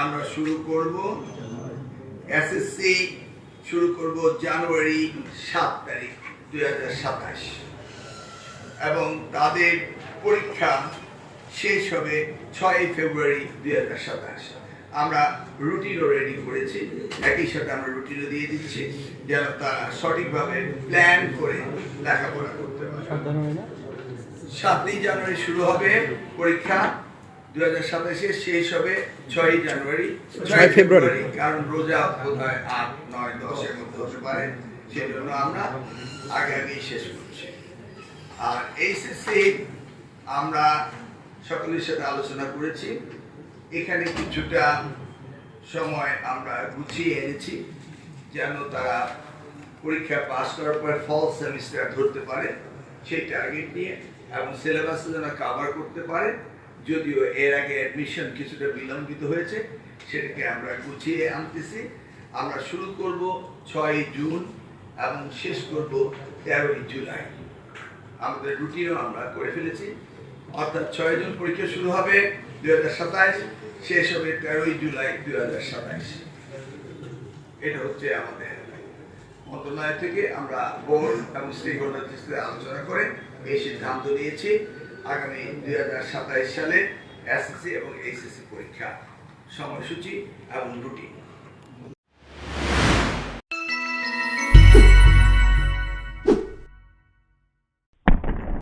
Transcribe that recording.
আমরা শুরু করব এসএসসি শুরু করব জানুয়ারি 7 তারিখ 2027 এবং তাদের পরীক্ষা শেষ হবে 6 ফেব্রুয়ারি 2027। আমরা রুটিনও রেডি করেছি, একই সাথে আমরা রুটিনও দিয়ে দিচ্ছি যেন তারা সঠিকভাবে প্ল্যান করে লেখাপড়া করতে পারে। 7 জানুয়ারি শুরু হবে পরীক্ষা, 2027 শেষ হবে 6 ফেব্রুয়ারি, কারণ রোজা বোধহয় 8, 9, 10 এর মধ্যে হতে পারে, সেই জন্য আমরা আগে শেষ করছি। আর এইচএসসি আমরা সকলের সাথে আলোচনা করেছি, এখানে কিছুটা সময় আমরা গুছিয়ে এনেছি যেন তারা পরীক্ষা পাস করার পর ফল সেমিস্টার ধরতে পারে সেই টার্গেট নিয়ে, এবং সিলেবাস যেন কভার করতে পারে। যদিও এর আগে অ্যাডমিশন কিছুটা বিলম্বিত হয়েছে, সেটাকে আমরা গুছিয়ে আনতেছি। আমরা শুরু করব 6 জুন এবং শেষ করব 13 জুলাই। আমাদের রুটিনও আমরা করে ফেলেছি, অর্থাৎ 6 জুন পরীক্ষা শুরু হবে 2027, শেষ হবে 13 জুলাই 2027। এটা হচ্ছে আমাদের মন্ত্রণালয় থেকে আমরা বোর্ড এবং স্টেক হোল্ডারদের সাথে আলোচনা করে এই সিদ্ধান্ত নিয়েছি আগামী 2027 সালে এসএসসি এবং এইচএসসি পরীক্ষা সময়সূচি এবং রুটিন।